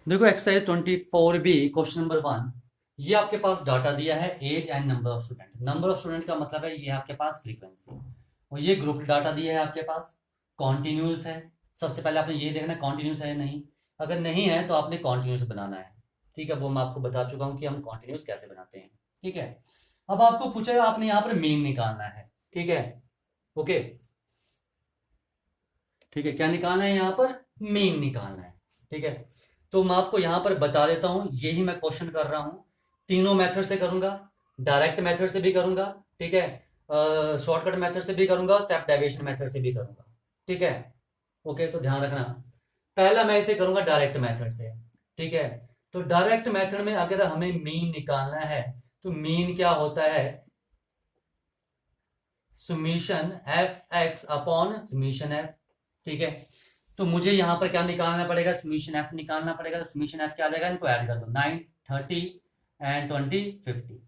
देखो exercise 24B question number 1। ये आपके पास डाटा दिया है age and number of student. Number of student का मतलब है ये आपके पास फ्रीक्वेंसी, और ये ग्रुप डाटा दिया है आपके पास। कॉन्टिन्यूस है। सबसे पहले आपने ये देखना कॉन्टिन्यूस है या नहीं। अगर नहीं है तो आपने कॉन्टिन्यूस बनाना है। ठीक है, वो मैं आपको बता चुका हूँ कि हम कॉन्टिन्यूस कैसे बनाते हैं। ठीक है, अब आपको पूछेगा आपने यहाँ पर मीन निकालना है। ठीक है, ओके। ठीक है, क्या निकालना है यहाँ पर? मीन निकालना है। ठीक है, तो मैं आपको यहां पर बता देता हूं, यही मैं क्वेश्चन कर रहा हूं। तीनों मेथड से करूंगा। डायरेक्ट मेथड से भी करूंगा, ठीक है, शॉर्टकट मेथड से भी करूंगा, स्टेप डेविएशन मेथड से भी करूंगा। ठीक है, ओके, तो ध्यान रखना। पहला मैं इसे करूंगा डायरेक्ट मेथड से। ठीक है, तो डायरेक्ट मेथड में अगर हमें मीन निकालना है तो मीन क्या होता है? सुमीशन एफ एक्स अपॉन सुमीशन एफ। ठीक है, तो मुझे यहां पर क्या निकालना पड़ेगा? समीशन एफ निकालना पड़ेगा। तो समीशन एफ क्या आ जाएगा? इनको ऐड कर दो, 9, 30 एंड 20, 50।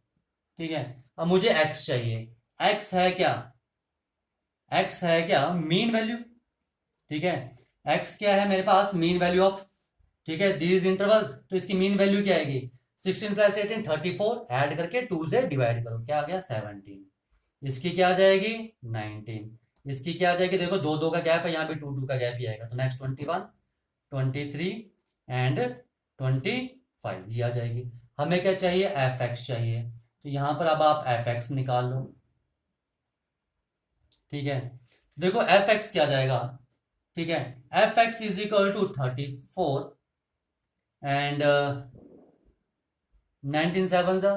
ठीक है, अब मुझे एक्स चाहिए। एक्स है क्या? एक्स है क्या? Mean value. ठीक है, एक्स क्या है मेरे पास? मीन वैल्यू ऑफ, ठीक है, दीज इंटरवल्स। तो इसकी मीन वैल्यू क्या आएगी? 16 प्लस 18 34, ऐड करके 2 से डिवाइड करो, क्या आ गया? 17। इसकी क्या आ जाएगी? 19। इसकी क्या आ जाएगी? देखो दो दो का गैप है, यहाँ भी टू टू का गैप ही आएगा। तो नेक्स्ट 21, 23 एंड 25 ये आ जाएगी। हमें क्या चाहिए? एफ एक्स चाहिए। तो यहां पर अब आप एफ एक्स निकाल लो। ठीक है, देखो एफ एक्स क्या जाएगा? ठीक है, F X is equal to 34 and 19 seven सा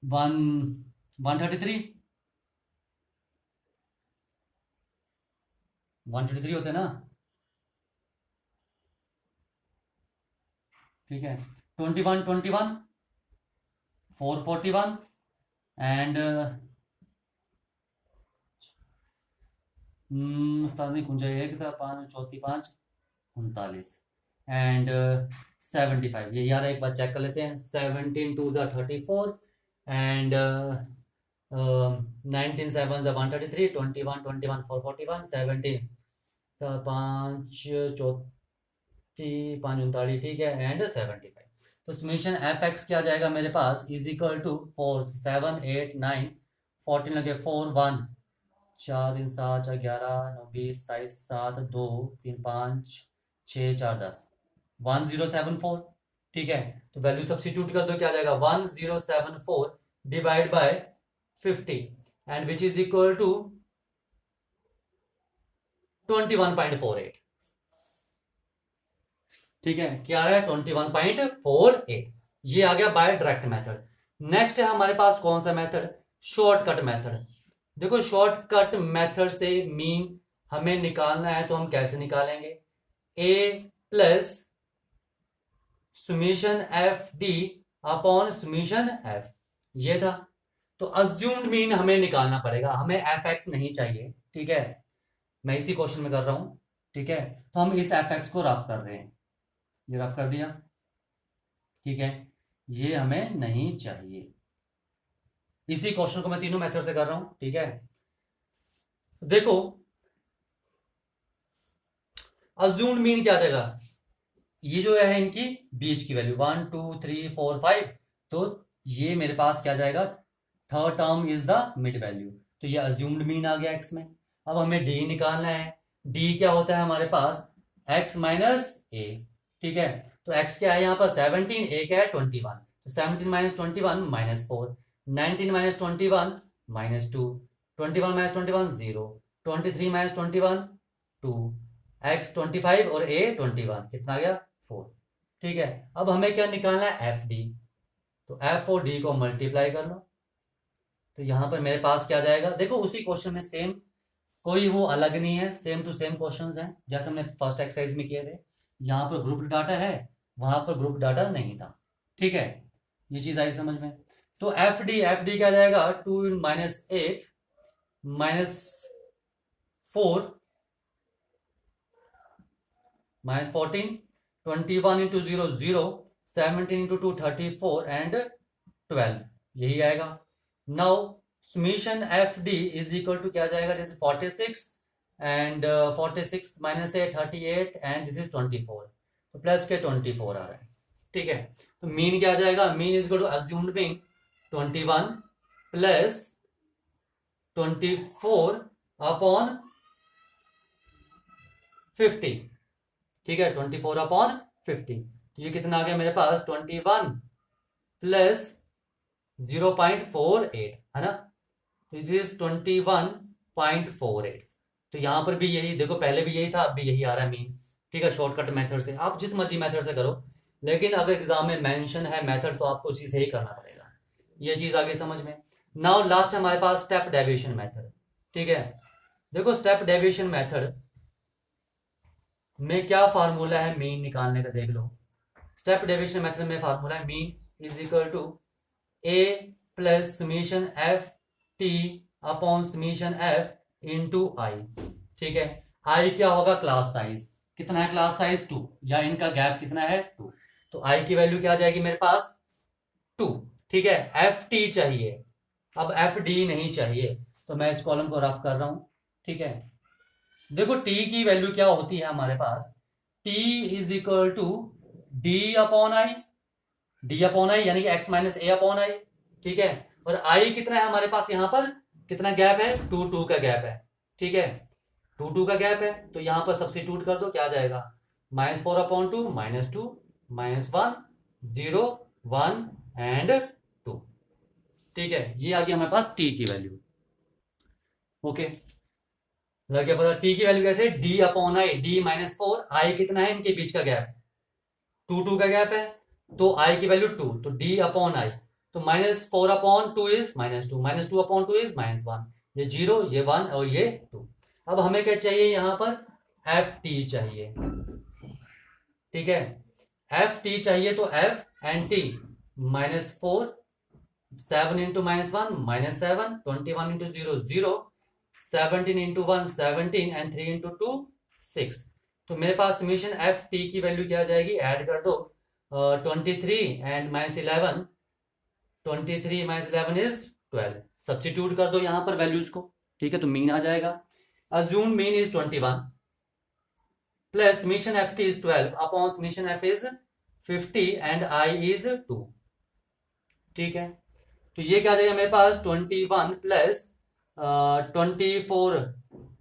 133। 133 होते ना? ठीक है, 21 21 441 एंड कुंजा एक था, पाँच चौथी पाँच 39 एंड 75। ये यार एक बार चेक कर लेते हैं। 17 टू ज़ा 34 एंड 19 7 ज़ा 133, 21 21 441, 17 पाँच चौथी पाँच 39, ठीक है, एंड 75। तो समीशन एफ एक्स क्या जाएगा मेरे पास? इज इक्वल टू 4 7 8 9 14 लगे 4 1 4 3 7 4 11 9 20 27 7 2 3 5 6 4 10 1074। ठीक है, तो वैल्यू सब्सिट्यूट कर दो, क्या आ जाएगा? 1074 divide by 50 and which is equal to 21.48। ठीक है, क्या है? 21.48। ये आ गया बाय डायरेक्ट मेथड। नेक्स्ट है हमारे पास कौन सा मेथड? Shortcut method. देखो शॉर्टकट मेथड से मीन हमें निकालना है तो हम कैसे निकालेंगे? A plus summation F D upon summation F, ये था। तो अज्यूम्ड मीन हमें निकालना पड़ेगा, हमें एफ एक्स नहीं चाहिए। ठीक है, मैं इसी क्वेश्चन में कर रहा हूं। ठीक है, तो हम इस एफ एक्स को रफ कर रहे हैं। ये रफ कर दिया। ठीक है, ये हमें नहीं चाहिए। इसी क्वेश्चन को मैं तीनों मेथड से कर रहा हूं। ठीक है, देखो अज्यूम्ड मीन क्या जाएगा? ये जो है इनकी बीच की वैल्यू 1 2 3 4 5। तो ये मेरे पास क्या जाएगा? Third term is the mid value. तो ये अज्यूम्ड मीन आ गया एक्स में। अब हमें डी निकालना है। डी क्या होता है हमारे पास? एक्स माइनस ए। ठीक है, तो एक्स क्या है यहाँ पर? 17, ए क्या है? 21। तो 17 minus 21 -4, 19 minus 21 -2, 21 minus 21 0, 23 minus 21 2, x 25 और ए 21, कितना आ गया? 4। ठीक है, अब हमें क्या निकालना है? F D. तो एफ और डी को मल्टीप्लाई कर लो। तो यहां पर मेरे पास क्या जाएगा? देखो उसी क्वेश्चन में सेम, कोई वो अलग नहीं है, सेम टू सेम क्वेश्चंस हैं जैसे हमने फर्स्ट एक्सरसाइज में किए थे। यहाँ पर ग्रुप डाटा है, वहां पर ग्रुप डाटा नहीं था। ठीक है, ये चीज आई समझ में? तो एफ डी क्या जाएगा? 2 माइनस 8 -4 -14, 21 इंटू 0 0, 17 इंटू 2 34 एंड 12, यही आएगा। Now summation F D is equal to क्या जाएगा? जैसे 46 and 46 minus 8 38 and this is 24, तो प्लस के 24 आ रहा है। ठीक है, तो मीन क्या आ जाएगा, mean is equal to assumed mean 21 plus 24 upon 50। ठीक है, 24 अपॉन 50, तो ये कितना आ गया मेरे पास 21 प्लस 0.48 है ना, तो इट इज 21.48। तो यहां पर भी यही देखो, पहले भी यही था, अब भी यही आ रहा है मीन। ठीक है, शॉर्टकट मेथड से आप जिस मर्जी मेथड से करो, लेकिन अगर एग्जाम में मेंशन है मेथड तो आपको उसी से ही करना पड़ेगा। ये चीज आगे समझ में। नाउ लास्ट हमारे पास स्टेप डेविएशन मेथड। ठीक है, देखो स्टेप डेविएशन मेथड में क्या फार्मूला है मीन निकालने का, देख लो। स्टेप डेविएशन मेथड में फार्मूला है mean is equal to A plus summation F T upon summation F into I. ठीक है, आई क्या होगा, क्लास साइज कितना है, क्लास साइज 2, या इनका गैप कितना है 2, तो आई की वैल्यू क्या आ जाएगी मेरे पास 2। ठीक है, एफ टी चाहिए, अब एफ डी नहीं चाहिए, तो मैं इस कॉलम को रफ कर रहा हूं। ठीक है, देखो टी की वैल्यू क्या होती है हमारे पास, T is equal to D upon I, D upon I यानी कि X minus A upon I. ठीक है, और आई कितना है हमारे पास, यहां पर कितना गैप है, 2 का गैप है। ठीक है, 2 का गैप है, तो यहां पर सब्स्टिट्यूट कर दो, क्या आ जाएगा -4 अपॉन 2 -2 -1 0 1 एंड 2। ठीक है, ये आ गया हमारे पास टी की वैल्यू। ओके, लग गया पता, टी की वैल्यू कैसे, डी अपॉन आई, डी -4, आई कितना है इनके बीच का गैप 2 का गैप है, तो आई की वैल्यू 2, तो डी अपॉन आई, तो -4 अपॉन 2 इज -2 -2 अपॉन 2 इज -1, ये 0 ये 1 और ये 2। अब हमें क्या चाहिए, यहां पर एफ टी चाहिए। ठीक है, एफ टी चाहिए, तो F and T -4 7 into -1 -7 21 into 0 0 17 into 1 17 and 3 into 2 6। तो मेरे पास समीशन एफ टी की वैल्यू क्या आ जाएगी, ऐड कर दो 23 एंड -11 23 -11 इज 12, सब्स्टिट्यूट कर दो यहां पर वैल्यूज को। ठीक है, तो मीन आ जाएगा, assume mean is 21 plus summation F T is 12 upon summation F is 50 and I is 2। ठीक है, तो ये क्या आ जाएगा मेरे पास 21 प्लस 24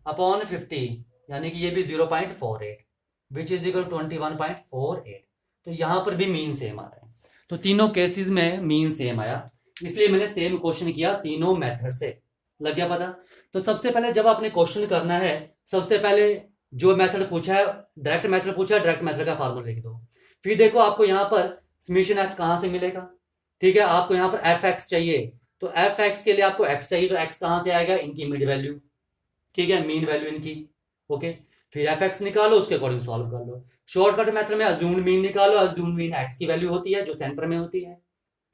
अपॉन 50, यानी कि ये भी 0.48 विच इज इक्वल 21.48। तो यहां पर भी मीन सेम आ रहा है, तो तीनों केसेस में मीन सेम आया, इसलिए मैंने सेम क्वेश्चन किया तीनों मेथड से। लग गया पता। तो सबसे पहले जब आपने क्वेश्चन करना है, सबसे पहले जो मेथड पूछा है, डायरेक्ट मेथड पूछा है, डायरेक्ट मेथड का फार्मूला लिख दो। फिर देखो आपको यहाँ पर समीशन एफ कहाँ से मिलेगा। ठीक है, आपको यहाँ पर एफ एक्स चाहिए, तो एफ एक्स के लिए आपको एक्स चाहिए, तो एक्स कहाँ से आएगा, इनकी मिड वैल्यू। ठीक है, मीन वैल्यू इनकी। ओके, फिर एफ एक्स निकालो, उसके अकॉर्डिंग सॉल्व कर लो। शॉर्टकट मेथड में अज्यूम्ड मीन निकालो, अज्यूम्ड मीन एक्स की वैल्यू होती है जो सेंटर में होती है।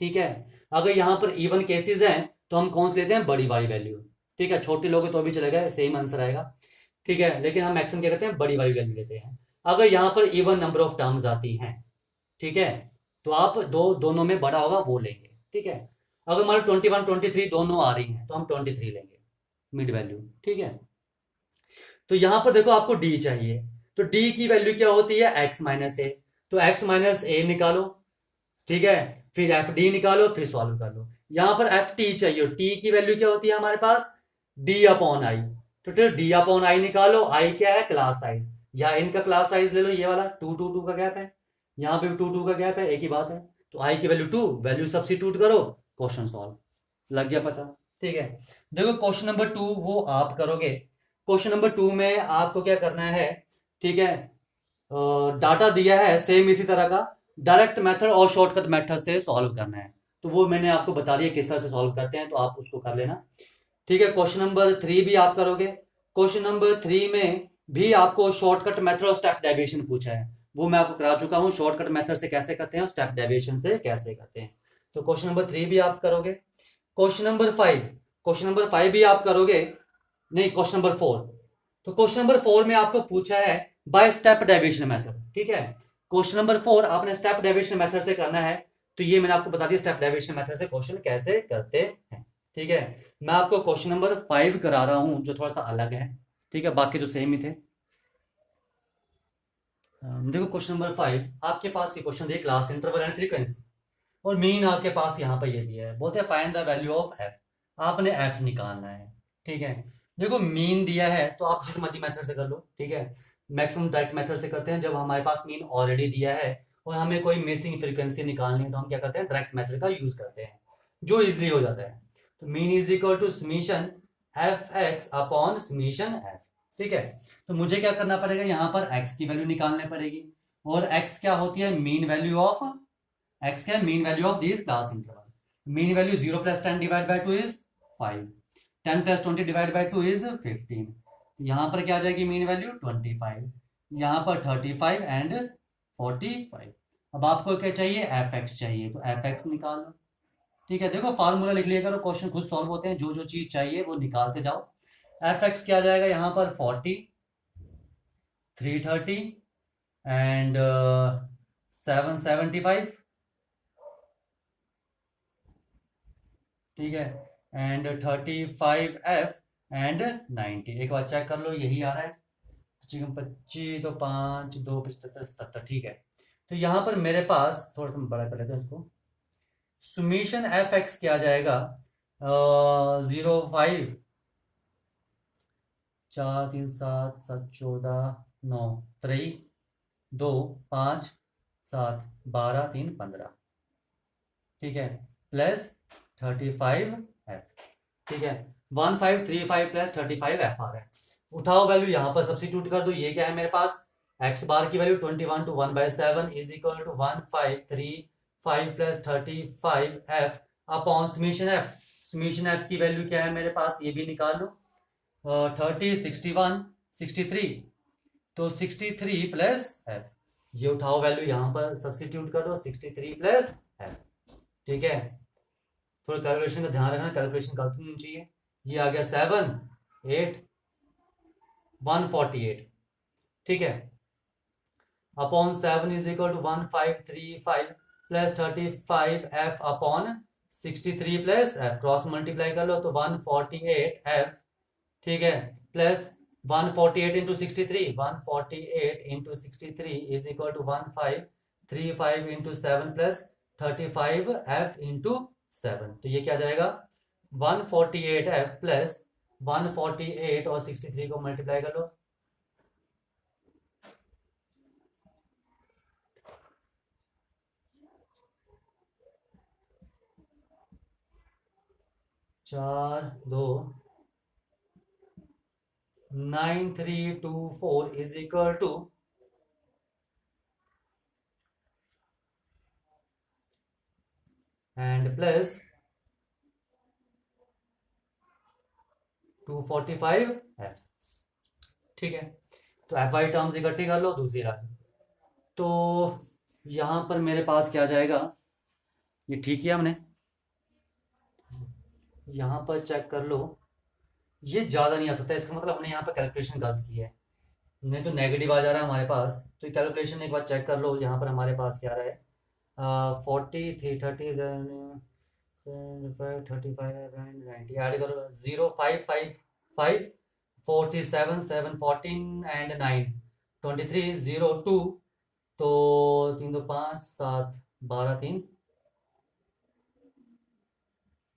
ठीक है, अगर यहाँ पर इवन केसेस हैं तो हम कौन से लेते हैं, बड़ी वाली वैल्यू। ठीक है, छोटे लोग तो भी चलेगा, सेम आंसर आएगा। ठीक है, लेकिन हम मैक्सिमम क्या करते हैं, बड़ी वाली वैल्यू लेते हैं अगर यहाँ पर इवन नंबर ऑफ टर्म्स आती हैं। ठीक है, तो आप दोनों में बड़ा होगा वो लेंगे। ठीक है, अगर मान लो 21 23 दोनों आ रही हैं तो हम 23 लेंगे मिड वैल्यू। ठीक है, तो यहां पर देखो आपको डी चाहिए, तो डी की वैल्यू क्या होती है, एक्स माइनस ए, तो एक्स माइनस ए निकालो। ठीक है, फिर एफ डी निकालो, फिर सॉल्व कर लो। यहां पर एफ टी चाहिए, टी की वैल्यू क्या होती है हमारे पास, डी अपॉन आई, तो डी अपॉन आई निकालो। आई क्या है, क्लास साइज, या इनका क्लास साइज ले लो, ये वाला 2 का गैप है, यहाँ पे भी 2 का गैप है, एक ही बात है। तो आई की वैल्यू 2, वैल्यू सब्स्टिट्यूट करो, क्वेश्चन सॉल्व। लग गया पता। ठीक है, देखो क्वेश्चन नंबर 2 वो आप करोगे। क्वेश्चन नंबर 2 में आपको क्या करना है, ठीक है, डाटा दिया है सेम इसी तरह का, डायरेक्ट मेथड और शॉर्टकट मेथड से सॉल्व करना है, तो वो मैंने आपको बता दिया किस तरह से सॉल्व करते हैं, तो आप उसको कर लेना। ठीक है, क्वेश्चन नंबर 3 भी आप करोगे। क्वेश्चन नंबर 3 में भी आपको शॉर्टकट मेथड और स्टेप डेविएशन पूछा है, वो मैं आपको करा चुका हूं, शॉर्टकट मेथड से कैसे करते हैं और स्टेप डेविएशन से कैसे करते हैं। तो क्वेश्चन नंबर 3 भी आप करोगे। क्वेश्चन नंबर 5 भी आप करोगे, नहीं क्वेश्चन नंबर 4। तो क्वेश्चन नंबर 4 में आपको पूछा है बाय स्टेप डेविएशन मेथड। ठीक है, क्वेश्चन नंबर 4 आपने स्टेप डेविएशन मेथड से करना है, तो ये मैंने आपको बता दिया स्टेप डेविएशन मेथड से क्वेश्चन कैसे करते हैं। ठीक है, मैं आपको क्वेश्चन नंबर 5 करा रहा हूं जो थोड़ा सा अलग है। ठीक है, बाकी तो सेम ही थे। देखो क्वेश्चन नंबर 5, आपके पास ये क्वेश्चन दिया क्लास इंटरवल एंड फ्रीक्वेंसी, और मीन आपके पास यहाँ पर ये दिया है, बोलते हैं find the value of F. आपने एफ निकालना है। ठीक है, देखो मीन दिया है तो आप जिस मर्जी मेथड से कर लो। ठीक है, मैक्सिमम डायरेक्ट मेथड से करते हैं, जब हमारे पास मीन ऑलरेडी दिया है और हमें कोई मिसिंग फ्रीक्वेंसी निकालनी है तो हम क्या करते हैं, डायरेक्ट मेथड का यूज करते हैं, जो इजिली हो जाता है। तो mean is equal to summation F X upon summation F. ठीक है, तो मुझे क्या करना पड़ेगा, यहाँ पर x की वैल्यू निकालनी पड़ेगी, और x क्या होती है, मीन वैल्यू ऑफ x, क्या mean value of this class interval. Mean value 0 + 10 divide by 2 is 5, 10 + 20 divide by 2 is 15। यहाँ पर क्या आ जाएगी मीन वैल्यू 25, यहाँ पर 35 एंड 45। अब आपको क्या चाहिए, एफ एक्स चाहिए, तो एफ एक्स निकाल लो। ठीक है, देखो फार्मूला लिख लिया करो, क्वेश्चन खुद सॉल्व होते हैं, जो जो चीज चाहिए वो निकालते जाओ। एफ एक्स क्या आ जाएगा, यहाँ पर 40, 330 एंड 775। ठीक है, एंड 35 एफ एंड 90। एक बार चेक कर लो, यही आ रहा है। 25 तो 5 2 75 77। ठीक है, तो यहाँ पर मेरे पास थोड़ा सा बड़ा कर लेते हैं इसको। सुमेशन एफ एक्स क्या आ जाएगा, 05 4 3 7 7 14 9 3 2 5 7 12 3 15। ठीक है, प्लस 35 एफ। ठीक है, 1535 प्लस 35 एफ आ रहा है। उठाओ वैल्यू, यहाँ पर सब्स्टिट्यूट कर दो। ये क्या है मेरे पास, एक्स बार की value 21 to 1/7 is equal to 1535 plus 35 F upon summation F. Summation F की वैल्यू क्या है मेरे पास, ये भी निकाल लो। 30 61 63, तो 63 प्लस एफ। ये उठाओ वैल्यू, यहाँ पर सब्स्टिट्यूट कर दो, 63 प्लस एफ। ठीक है, थोड़ा कैलकुलेशन का ध्यान रखना, कैलकुलेशन गलती नहीं चाहिए। ये आ गया 7 8 148। ठीक है, upon 7 is equal to 1535 plus 35 F upon 63 plus f. Cross multiply कर लो तो 148 एफ। ठीक है, plus 148 into 63, 148 into 63 is equal to 1535 into 7 plus 35 f into 7। तो ये क्या जाएगा, 148 एफ प्लस 148 और 63 को मल्टीप्लाई कर लो, चार 2 9324 is equal to and plus 245 f. ठीक है, तो एफ वाई टर्म्स इकट्ठी कर लो, दूसरी राशि। तो यहां पर मेरे पास क्या जाएगा, ये ठीक किया हमने, यहां पर चेक कर लो, ये ज़्यादा नहीं आ सकता, इसका मतलब हमने यहाँ पर कैलकुलेशन गलत की है, नहीं तो नेगेटिव आ जा रहा है हमारे पास। तो कैलकुलेशन एक बार चेक कर लो, यहाँ पर हमारे पास क्या आ रहा है, 40 330 35 90 ऐड करो, 0 5 5 5 4 3 7 7 14 एंड 9 23 0 2, तो 3 2 5 7 12 3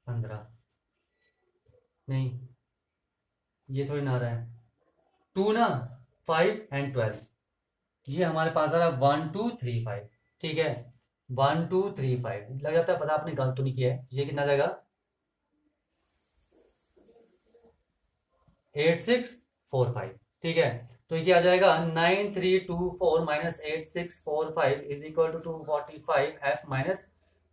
15। नहीं, ये थोड़ी ना आ रहा है, 2 ना 5 एंड 12, ये हमारे पास आ रहा है 1 2 3 5। ठीक है, 1 2 3 5 लग जाता है, पता आपने गलत तो नहीं किया है। ये कितना जाएगा, 8 6 4 5। ठीक है, तो ये क्या आ जाएगा, 9324 minus 8645 is equal to 245 f minus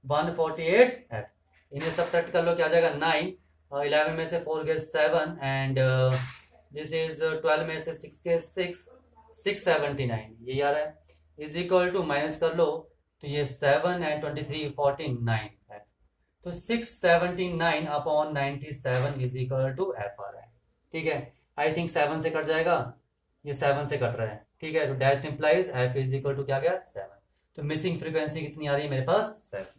148 f. इन्हें सब्ट्रैक्ट कर लो, क्या आ जाएगा, 9 11 में से 4 गए 7 एंड दिस इज 12 में से 6 के 679, यही आ रहा है, इज इक्वल टू माइनस कर लो, तो ये 7 एंड 23 49 है, तो 679 upon 97 is equal to F आ रहा है। ठीक है, आई थिंक 7 से कट जाएगा, ये 7 से कट रहा है। ठीक है, तो that implies f is equal to क्या गया, 7। तो मिसिंग फ्रीक्वेंसी कितनी आ रही है मेरे पास, 7।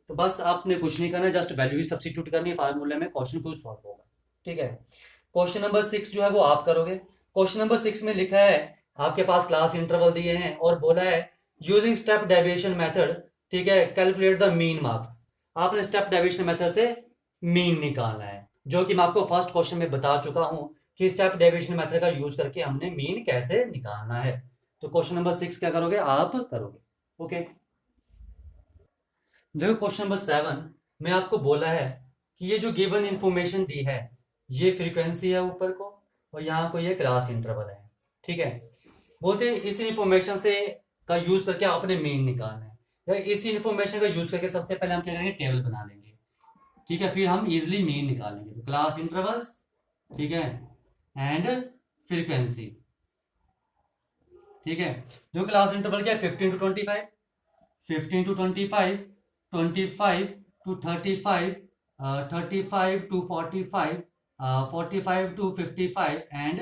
तो बस आपने कुछ नहीं करना, जस्ट वैल्यू ही सब्स्टिट्यूट करनी है फार्मूले में, क्वेश्चन को सॉल्व होगा। ठीक है, क्वेश्चन नंबर 6 जो है वो आप करोगे। क्वेश्चन नंबर 6 में लिखा है, आपके पास क्लास इंटरवल दिए हैं और बोला है यूजिंग स्टेप डेविएशन मेथड, ठीक है, कैलकुलेट द मीन मार्क्स। आपने स्टेप डेविएशन मेथड से मीन निकालना है, जो कि मैं आपको फर्स्ट क्वेश्चन में बता चुका हूं कि स्टेप डेविएशन मेथड का यूज करके हमने मीन कैसे निकालना है। तो क्वेश्चन नंबर 6 क्या करोगे, आप करोगे। ओके, देखो क्वेश्चन नंबर 7 में आपको बोला है कि ये जो गिवन इंफॉर्मेशन दी है, ये फ्रीक्वेंसी है ऊपर को और यहाँ को ये क्लास इंटरवल है, ठीक है। बोलते हैं इस इंफॉर्मेशन से का यूज करके आपने मीन निकालना है, या इस इंफॉर्मेशन का यूज करके सबसे पहले हम क्या करेंगे, टेबल बना लेंगे, ठीक है, फिर हम इजिली मीन निकालेंगे। तो क्लास इंटरवल्स, ठीक है, एंड फ्रीक्वेंसी, ठीक है। जो क्लास इंटरवल क्या है, 15 to 25, 15 to 25, 25 to 35, 35 to 45, 45 to 55 and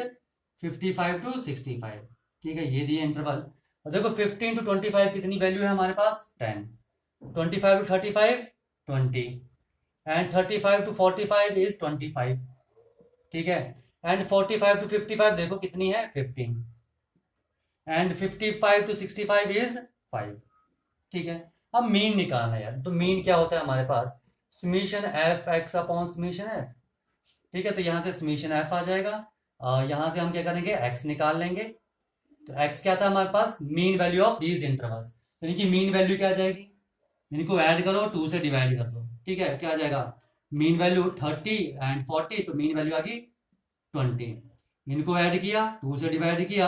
55 to 65, ठीक है, ये दिए इंटरवल। और देखो 15 to 25 कितनी वैल्यू है हमारे पास, 10, 25 to 35 20 एंड 35 to 45 इज 25, ठीक है, एंड 45 to 55 देखो कितनी है, 15 एंड 55 to 65 इज 5, ठीक है। अब मीन निकालना है यार, तो मीन क्या होता है हमारे पास, summation F X upon summation F, ठीक है। तो यहाँ से समीशन एफ आ जाएगा, यहाँ से हम क्या करेंगे, एक्स निकाल लेंगे। तो एक्स क्या था हमारे पास, mean value of these intervals, यानी कि मीन वैल्यू क्या आ जाएगी, इनको ऐड करो 2 से डिवाइड कर दो, ठीक है, क्या आ जाएगा, मीन वैल्यू 30 एंड 40, तो मीन वैल्यू आ गई 20। इनको ऐड किया, 2 से डिवाइड किया,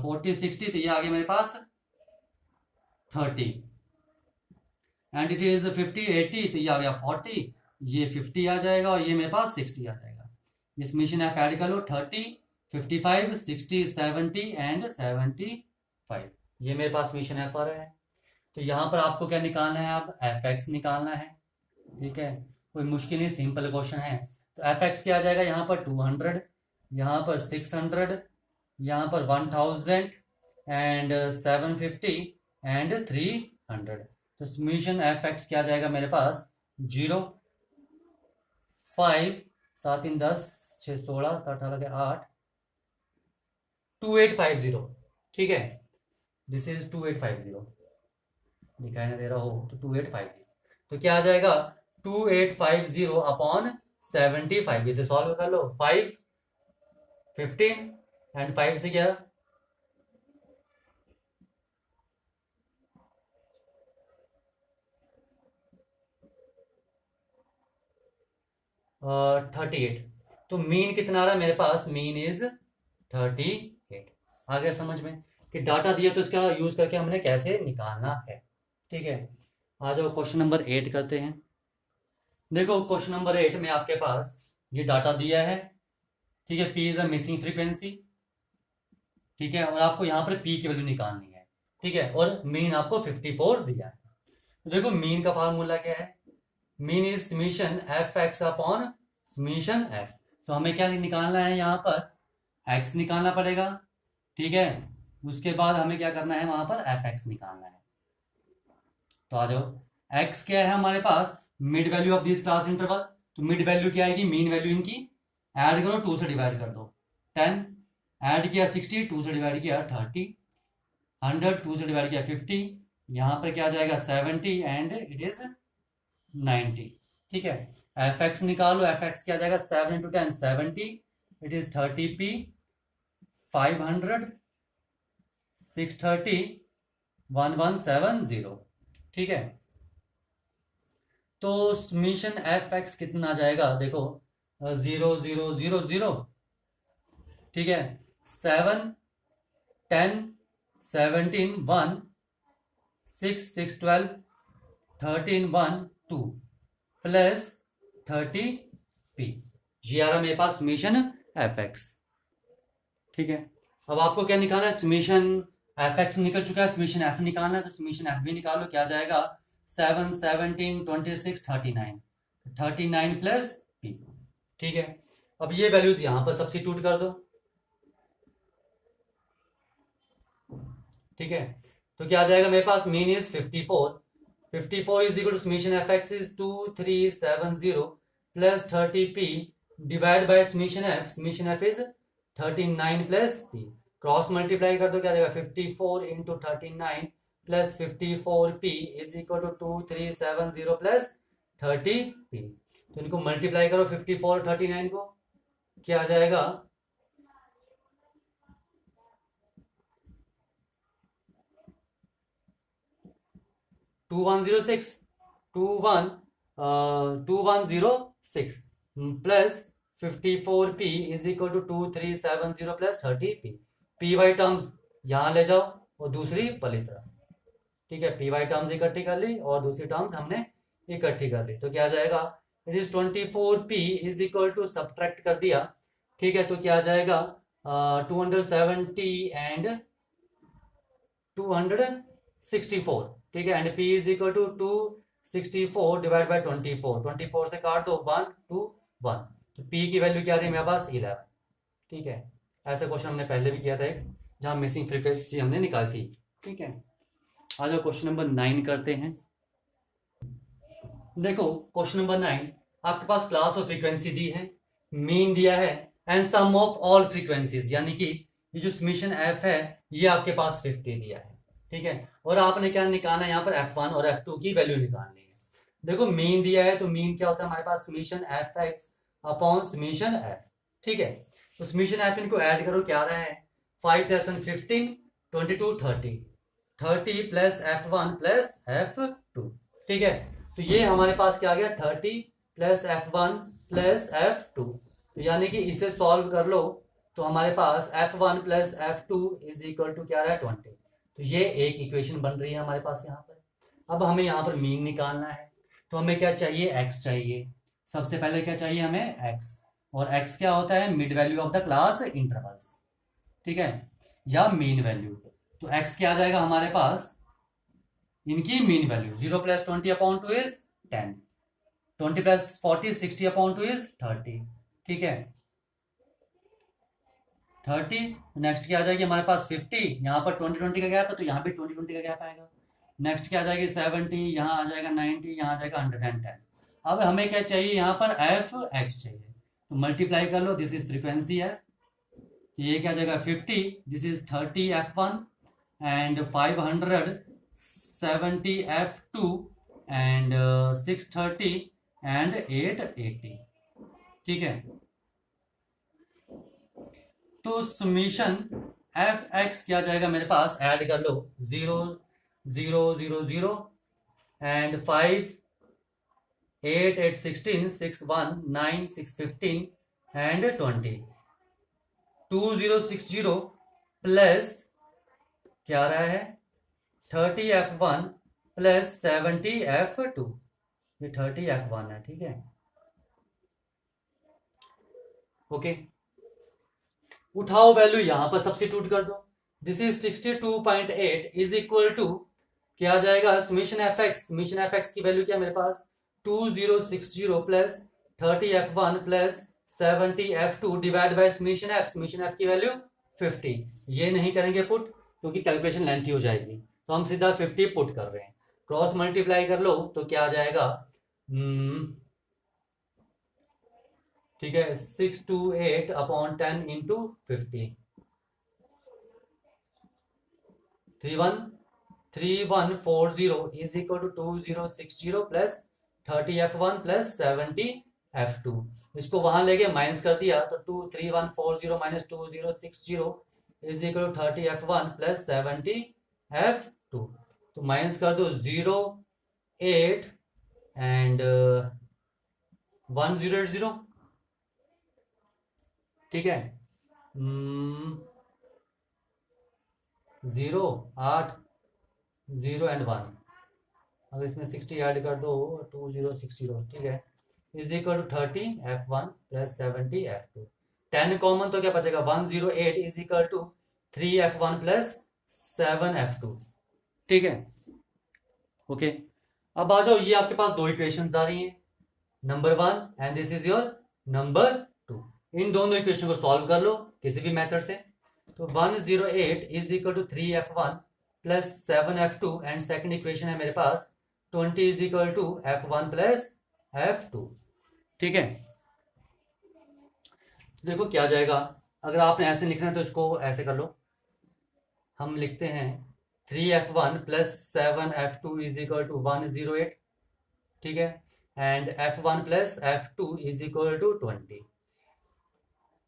40 60, तो ये आ गया मेरे पास 30 एंड इट इज 50 80, तो ये आ गया 40, ये 50 आ जाएगा और ये मेरे पास 60 आ जाएगा। ये समीशन एफ ऐड कर लो, 30 55 60 70 एंड 75, ये मेरे पास समीशन एफ आ रहा है। तो यहाँ पर आपको क्या निकालना है, अब एफ एक्स निकालना है, ठीक है, कोई मुश्किल नहीं, सिंपल क्वेश्चन है। तो एफ एक्स क्या आ जाएगा, यहाँ पर 200, यहाँ पर 600, यहाँ पर 1000 एंड 750 एंड 300। तो समीशन एफ एक्स क्या आ जाएगा मेरे पास, 0 5 7 3 10 6 16 18 8 2850, ठीक है, दिस इज 2850, दिखाई ना दे रहा हो तो 2850, तो क्या आ जाएगा 2850 अपॉन 75, इसे सॉल्व कर लो, 5 15 एंड 5 से क्या 38, तो मीन कितना आ रहा है मेरे पास, मीन इज 38। आ गया समझ में कि डाटा दिया तो इसका यूज करके हमने कैसे निकालना है, ठीक है। आ जाओ क्वेश्चन नंबर 8 करते हैं। देखो क्वेश्चन नंबर 8 में आपके पास ये डाटा दिया है, ठीक है, P is a missing frequency, ठीक है, और आपको यहाँ पर पी की वैल्यू निकालनी है, ठीक है, और मीन आपको 54 दिया है। तो देखो मीन का फार्मूला क्या है, mean is summation F X upon summation F. तो हमें क्या निकालना है, यहाँ पर एक्स निकालना पड़ेगा, ठीक है, उसके बाद हमें क्या करना है, वहां पर एफ एक्स निकालना है। तो आ जाओ, एक्स क्या है हमारे पास, mid value of this class interval, तो मिड वैल्यू क्या आएगी, मीन वैल्यू इनकी ऐड करो, 2 से डिवाइड कर दो, 10 ऐड किया 60, 2 से डिवाइड किया 30, 100 2 से डिवाइड किया 50, यहाँ पर क्या आ जाएगा 70 एंड इट इज 90, ठीक है। एफ एक्स निकालो, एफ एक्स क्या आ जाएगा, 7 into 10 70, इट इज 30p 500 630 1170, ठीक है। तो समीशन एफ एक्स कितना आ जाएगा, देखो 0 0 0 0, ठीक है, 7 10 17 1 6 6 12 13 1 2 प्लस 30p, ये आ रहा मेरे पास समीशन एफ एक्स, ठीक है। अब आपको क्या निकालना है, समीशन एफ एक्स निकल चुका है, समीशन एफ निकालना है, तो समीशन एफ भी निकालो, क्या जाएगा 7 17 26 39 39 प्लस p, ठीक है। अब ये वैल्यूज यहां पर सब्स्टिट्यूट कर दो, ठीक है, तो क्या आ जाएगा मेरे पास, mean is 54 54 is equal to summation F X is 2370 plus 30p divide by summation F is 39 plus P, cross multiply कर दो क्या जाएगा 54 into 39 plus 54 P is equal to 2370 plus 30 P. तो इनको मल्टीप्लाई करो 54 39 को, क्या आ जाएगा 2106 2106 plus 54p is equal to 2370 plus 30p। P y terms यहाँ ले जाओ और दूसरी पली तरफ, ठीक है। पी वाई टर्म्स इकट्ठी कर ली और दूसरी टर्म्स हमने इकट्ठी कर ली, तो क्या आ जाएगा it is 24p is equal to subtract कर दिया, ठीक है। तो क्या आ जाएगा 270 एंड 264, ठीक है। And p is equal to 264 divide by 24, 24 से काट दो 1 2 1, तो p की वैल्यू क्या थी मेरे पास 11, ठीक है। ऐसा क्वेश्चन हमने पहले भी किया था एक, जहां मिसिंग फ्रीक्वेंसी हमने निकाली थी, ठीक है। आ जाओ क्वेश्चन नंबर 9 करते हैं। देखो क्वेश्चन नंबर 9, आपके पास क्लास ऑफ फ्रीक्वेंसी दी है, मीन दिया है and sum of all frequencies, यानी कि ये जो समीशन f है ये आपके पास 50 दिया है, ठीक है। और आपने क्या निकालना है यहाँ पर f1 और f2 की वैल्यू निकालनी है। देखो मीन दिया है, तो मीन क्या होता है हमारे पास summation fx upon summation f, ठीक है। तो समीशन f इनको ऐड करो, क्या आ रहा है 5 plus 15 22 30 30 plus f1 plus f2, ठीक है। तो ये हमारे पास क्या आ गया 30 प्लस f1 प्लस f2, तो यानी कि इसे सॉल्व कर लो तो हमारे पास f1 plus f2 is equal to क्या रहा है 20, तो ये एक इक्वेशन बन रही है हमारे पास यहाँ पर। अब हमें यहाँ पर मीन निकालना है, तो हमें क्या चाहिए x चाहिए, सबसे पहले क्या चाहिए हमें x, और x क्या होता है mid value of the class intervals, ठीक है, या मीन वैल्यू। तो x क्या आ जाएगा हमारे पास इनकी mean value 0 plus 20 upon 2 is 10, 20 plus 40 60 upon 2 is 30, ठीक है 30। नेक्स्ट क्या आ जाएगी हमारे पास 50, यहाँ पर 20 20 का गैप है तो यहाँ भी 20 20 का गैप आएगा। नेक्स्ट क्या आ जाएगी 70, यहाँ आ जाएगा 90, यहाँ आ जाएगा 110। अब हमें क्या चाहिए यहाँ पर एफ एक्स चाहिए, तो मल्टीप्लाई कर लो, दिस इज फ्रीक्वेंसी है, तो ये क्या आ जाएगा 50, this is 30 f1 and 570 f2 and 630 and 880, ठीक है। तो समीशन एफ एक्स क्या जाएगा मेरे पास, ऐड कर लो 0 0 0 0 एंड 5 8 8 16 6 1 9 6 15 एंड 20 2060 प्लस क्या आ रहा है 30 f1 प्लस 70 f2, ये 30 f1 है, ठीक है ओके। उठाओ वैल्यू यहां पर सब्स्टिट्यूट कर दो, this is 62.8 is equal to क्या आ जाएगा summation F x, summation F x की वैल्यू क्या है मेरे पास 2060 plus 30 f1 plus 70 f2 divide by summation F, summation F की वैल्यू 50। ये नहीं करेंगे पुट क्योंकि कैलकुलेशन लेंथी हो जाएगी, तो हम सीधा 50 पुट कर रहे हैं, क्रॉस मल्टीप्लाई कर लो तो क्या आ जाएगा ठीक है 628 upon 10 into 50, 3140 is equal to 2060 plus 30 f1 plus 70 f2। इसको वहां लेके माइनस कर दिया तो 23140 minus 2060 is equal to 30 f1 plus 70 f2। तो माइनस कर दो 0 8 एंड 1080, ठीक है 0 8 0 एंड 1, अब इसमें 60 ऐड कर दो 2060, ठीक है is equal to 30 f1 plus 70 f2, 10 common तो क्या बचेगा 108 is equal to 3 f1 plus 7 f2, ठीक है ओके। अब आ जाओ, ये आपके पास दो इक्वेशंस आ रही हैं, number 1 and this is your number 2। इन दोनों इक्वेशन को सॉल्व कर लो किसी भी मेथड से, तो 108 is equal to 3 f1 plus 7 f2 and second equation है मेरे पास 20 is equal to f1 plus f2, ठीक है। देखो क्या जाएगा अगर आपने ऐसे लिखना है तो इसको ऐसे कर लो, हम लिखते हैं 3f1 plus 7f2 is equal to 108, ठीक है, and f1 plus f2 is equal to 20,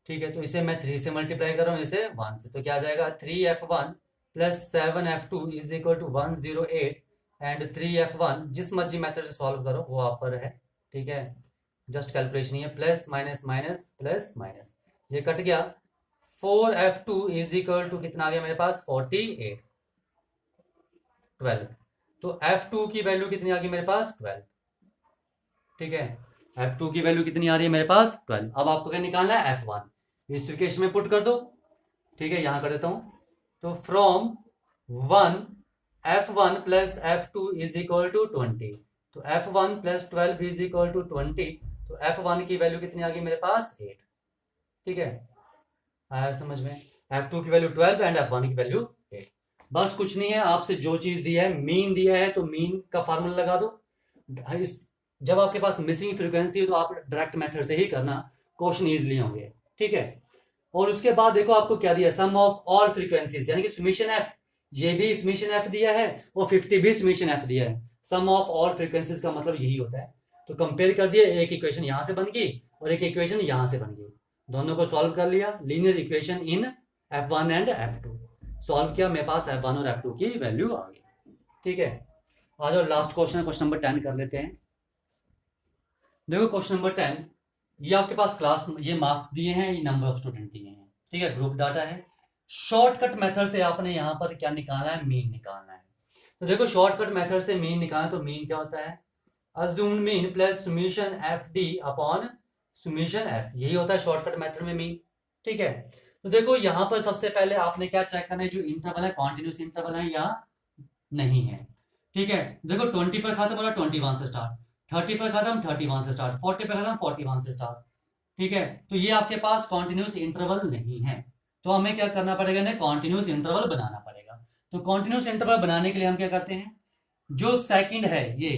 ठीक है। तो इसे मैं 3 से मल्टीप्लाई कर रहा हूँ, इसे 1 से, तो क्या आ जाएगा 3f1 plus 7f2 is equal to 108 and 3f1 जिस मर्जी मेथड से सॉल्व करो वो आप पर है, ठीक है, जस्ट कैलकुलेशन ही है, plus minus minus plus minus, ये कट गया, 4f2 इज इक्वल टू कितना आ गया मेरे पास 48, 12, तो f2 की वैल्यू कितनी आ गई मेरे पास 12, ठीक है, f2 की वैल्यू कितनी आ रही है मेरे पास 12। अब आपको क्या निकालना है f1, इस इक्वेशन में पुट कर दो, ठीक है, यहां कर देता हूं, तो from 1 f1 plus f2 is equal to 20, तो f1 plus 12 is equal to 20, तो f1 की वैल्यू कितनी आ गई मेरे पास 8, ठीक है, आया समझ में, f2 की वैल्यू 12 एंड f1 की वैल्यू 8। बस कुछ नहीं है, आपसे जो चीज दी है, मीन दिया है तो मीन का फार्मूला लगा दो, जब आपके पास मिसिंग फ्रीक्वेंसी है तो आप डायरेक्ट मेथड से ही करना, क्वेश्चन इजिली होंगे, ठीक है। और उसके बाद देखो आपको क्या दिया, सम ऑफ ऑल फ्रीक्वेंसीज, यानी कि समेशन एफ, ये भी समेशन एफ दिया है और 50 भी समेशन एफ दिया है, सम ऑफ ऑल फ्रीक्वेंसीज का मतलब यही होता है। तो कंपेयर कर दिया, एक इक्वेशन यहां से बन गई और एक इक्वेशन यहां से बन गई, दोनों को सॉल्व कर लिया, linear equation in f1 and f2 solve किया, मेरे पास f1 और f2 की वैल्यू आ गई, ठीक है। आ जाओ लास्ट क्वेश्चन, क्वेश्चन नंबर 10 कर लेते हैं। देखो क्वेश्चन नंबर 10, ये आपके पास क्लास, ये मार्क्स दिए हैं, ये नंबर ऑफ स्टूडेंट दिए हैं, ठीक है, ग्रुप डाटा है। शॉर्टकट मेथड से आपने यहाँ पर क्या निकालना है, मीन निकालना है। तो देखो शॉर्टकट मेथड से मीन निकालना, तो मीन क्या होता है, assume mean plus summation F D upon summation F, यही होता है शॉर्टकट मेथड में मीन, ठीक है। तो देखो यहाँ पर सबसे पहले आपने क्या चेक करना है, जो इंटरवल है कॉन्टिन्यूस इंटरवल है या नहीं है, ठीक है। देखो 20 पर खत्म हो रहा है 21 से स्टार्ट, 30 पर खत्म 31 से स्टार्ट, 40 पर खत्म 41 से स्टार्ट, ठीक है। तो ये आपके पास कॉन्टिन्यूस इंटरवल नहीं है, तो हमें क्या करना पड़ेगा ना, कॉन्टिन्यूस इंटरवल बनाना पड़ेगा। तो कॉन्टिन्यूस इंटरवल बनाने के लिए हम क्या करते हैं, जो सेकंड है ये,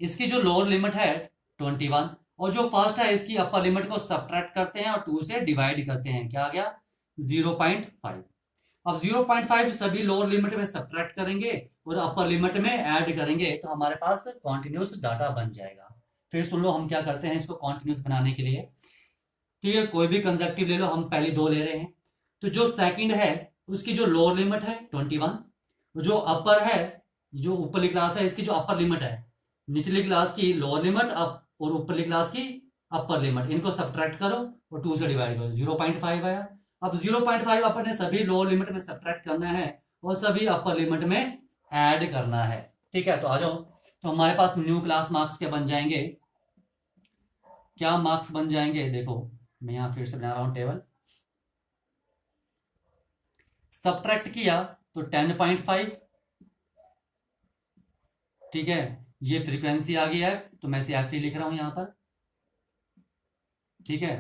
इसकी जो लोअर लिमिट है 21 और जो फर्स्ट है इसकी अपर लिमिट को सब्ट्रैक्ट करते हैं और 2 से डिवाइड करते हैं, क्या आ गया 0.5। अब 0.5 सभी लोअर लिमिट में सब्ट्रैक्ट करेंगे और अपर लिमिट में ऐड करेंगे, तो हमारे पास कॉन्टिन्यूस डाटा बन जाएगा। फिर सुन लो हम क्या करते हैं इसको कॉन्टिन्यूस बनाने के लिए, ठीक है, कोई भी कंजक्टिव ले लो, हम पहले दो ले रहे हैं। तो जो सेकंड है उसकी जो लोअर लिमिट है 21, जो अपर है, जो ऊपरली क्लास है इसकी जो अपर लिमिट है, निचली क्लास की लोअर लिमिट अप और ऊपरली क्लास की अपर लिमिट, इनको सब्ट्रैक्ट करो और 2 से डिवाइड करो, 0.5 आया। अब 0.5 अपन ने सभी लोअर लिमिट में सब्ट्रैक्ट करना है और सभी अपर लिमिट में ऐड करना है, ठीक है। तो आ जाओ, तो हमारे पास न्यू क्लास मार्क्स क्या बन जाएंगे, क्या मार्क्स बन जाएंगे, देखो मैं यहां फिर से बना रहा हूं टेबल, सब्ट्रैक्ट किया तो 10.5, ठीक है, ये फ्रीक्वेंसी आ गई है तो मैं इसे एफ लिख रहा हूं यहां पर, ठीक है,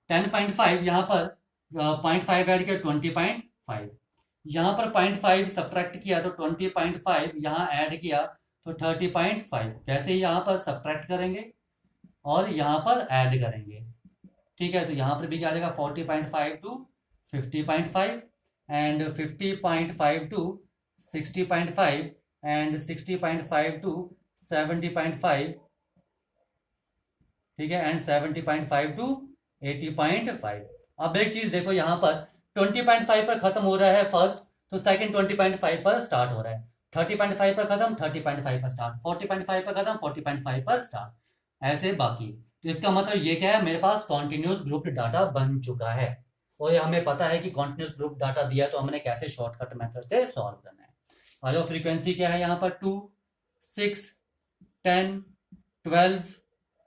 10.5 यहां पर 0.5 ऐड किया 20.5, यहां पर 0.5 सब्ट्रैक्ट किया तो 20.5 यहां ऐड किया तो 30.5, वैसे ही यहां पर सब्ट्रैक्ट करेंगे और यहां पर ऐड करेंगे, ठीक है। तो यहां पर भी क्या आ जाएगा 40.5 to 50.5 and 50.5 to 60.5 and 60.5 to 70.5, ठीक है, एंड 70.5 टू 80.5। अब एक चीज देखो यहाँ पर 20.5 पर खत्म हो रहा है फर्स्ट, तो सेकंड 20.5 पर स्टार्ट हो रहा है, 30.5 पर खत्म 30.5 पर स्टार्ट, 40.5 पर खत्म 40.5 पर स्टार्ट, ऐसे बाकी। तो इसका मतलब ये क्या है, मेरे पास कॉन्टिन्यूस ग्रुप डाटा बन चुका है और ये हमें पता है कि कॉन्टिन्यूस ग्रुप डाटा दिया तो हमने कैसे शॉर्टकट मेथड से सॉल्व करना है। आ जाओ, फ्रीक्वेंसी क्या है यहाँ पर 2, 6, 10, 12,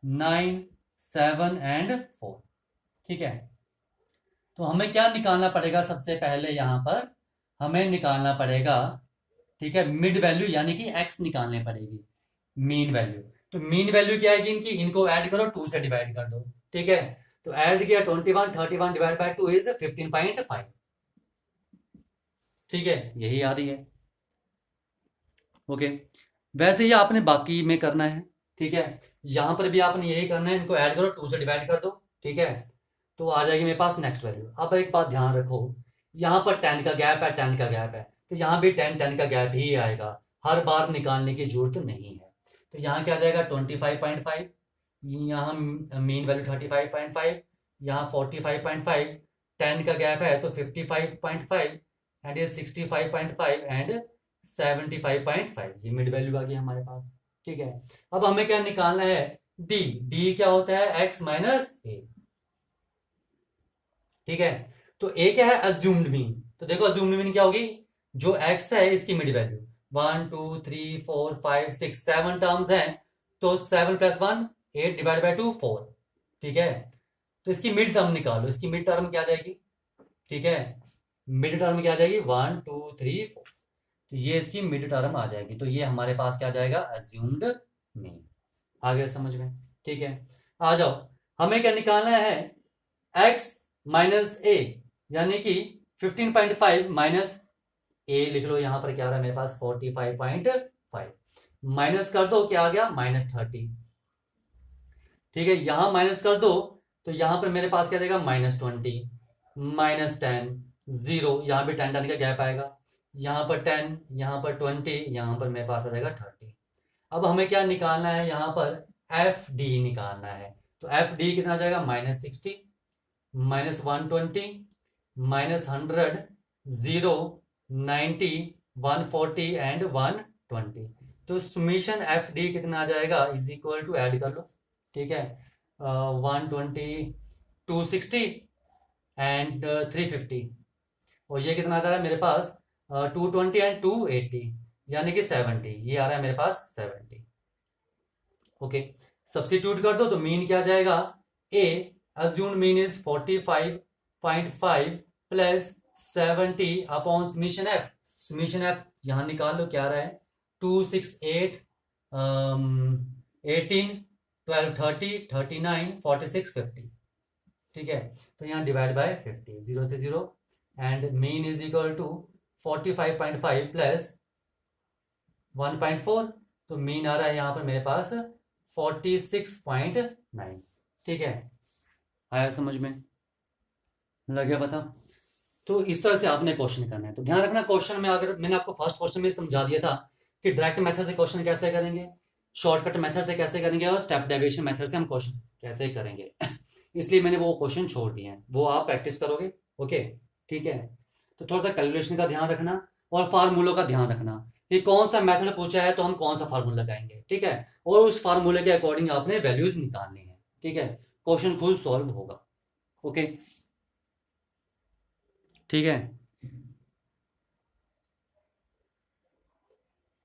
9, 7 एंड 4, ठीक है। तो हमें क्या निकालना पड़ेगा, सबसे पहले यहां पर हमें निकालना पड़ेगा, ठीक है, मिड वैल्यू यानी कि एक्स निकालनी पड़ेगी, मीन वैल्यू। तो मीन वैल्यू क्या है इनकी, इनको ऐड करो 2 से डिवाइड कर दो, ठीक है। तो ऐड किया 21, 31 डिवाइड बाय 2 इज 15.5, ठीक है, यही आ रही है, ओके। वैसे ही आपने बाकी में करना है, ठीक है, यहां पर भी आपने यही करना है, इनको ऐड करो 2 से डिवाइड कर दो, ठीक है। तो आ जाएगी मेरे पास नेक्स्ट वैल्यू। अब एक बात ध्यान रखो, यहाँ पर 10 का गैप है, 10 का गैप है, तो यहाँ भी 10 का गैप ही आएगा, हर बार निकालने की जरूरत नहीं है। तो यहाँ क्या आ जाएगा 25.5, यहाँ मीन वैल्यू 35.5, यहाँ 45.5, 10 का गैप है तो 55.5 एंड ये 65.5 एंड 75.5, ये मिड वैल्यू आ गई हमारे पास। ठीक है, अब हमें क्या निकालना है, डी। डी क्या होता है, एक्स माइनस ए। ठीक है, तो ए क्या है, अज्यूम्ड मीन। तो देखो अज्यूम्ड मीन क्या होगी, जो एक्स है इसकी मिड वैल्यू 1 2 3 4 5 6 7 टर्म्स हैं, तो 7 + 1 8 डिवाइड बाई 2 4। ठीक है, तो इसकी मिड टर्म निकालो, इसकी मिड टर्म क्या आ जाएगी। ठीक है, मिड टर्म क्या आ जाएगी 1 2 3 4, तो ये इसकी मिड टर्म आ जाएगी। तो ये हमारे पास क्या आ जाएगा, अज्यूम्ड मीन। आ गया समझ में। ठीक है, आ जाओ, हमें क्या निकालना है, एक्स माइनस ए, यानी कि 15.5 माइनस ए लिख लो, यहां पर क्या आ रहा है मेरे पास 45.5, माइनस कर दो क्या आ गया -30। ठीक है, यहां माइनस कर दो तो यहां पर मेरे पास क्या देगा -20 -10 0, यहां भी 10 का गैप आएगा, यहां पर 10, यहां पर 20, यहां पर मेरे पास आ जाएगा 30। अब हमें क्या निकालना है, यहां पर एफ डी निकालना है। तो एफ डी कितना आ जाएगा -60 -120 -100 0 90 140 एंड 120। तो सुमेशन एफ डी कितना आ जाएगा, इज इक्वल टू, ऐड कर लो। ठीक है, 120 260 एंड 350, और ये कितना आ जा रहा है मेरे पास 220 एंड 280, यानी कि 70, ये आ रहा है मेरे पास 70। ओके, सब्स्टिट्यूट कर दो तो मीन क्या आ जाएगा, ए assumed mean is 45.5 plus 70 upon summation F. Summation F यहां निकाल लो, क्या आ रहा है 2 6 8 18 12 30 39 46 50। ठीक है, तो यहाँ डिवाइड बाय 50, 0 से 0, and mean is equal to 45.5 plus 1.4, तो मीन आ रहा है यहाँ पर मेरे पास 46.9। ठीक है, आया समझ में, लग गया पता। तो इस तरह से आपने क्वेश्चन करना है। तो ध्यान रखना, क्वेश्चन में अगर मैंने आपको फर्स्ट क्वेश्चन में समझा दिया था कि डायरेक्ट मेथड से क्वेश्चन कैसे करेंगे, शॉर्टकट मेथड से कैसे करेंगे, और स्टेप डेविएशन मेथड से हम क्वेश्चन कैसे करेंगे इसलिए मैंने वो क्वेश्चन छोड़ दिए हैं, वो आप प्रैक्टिस करोगे। ओके, ठीक है, तो थोड़ा सा कैलकुलेशन का ध्यान रखना और फार्मूलों का ध्यान रखना कि कौन सा मेथड पूछा है तो हम कौन सा फार्मूला लगाएंगे। ठीक है, और उस फार्मूले के अकॉर्डिंग आपने वैल्यूज निकालनी है। ठीक है, क्वेश्चन खुद सॉल्व होगा। ओके, ठीक है।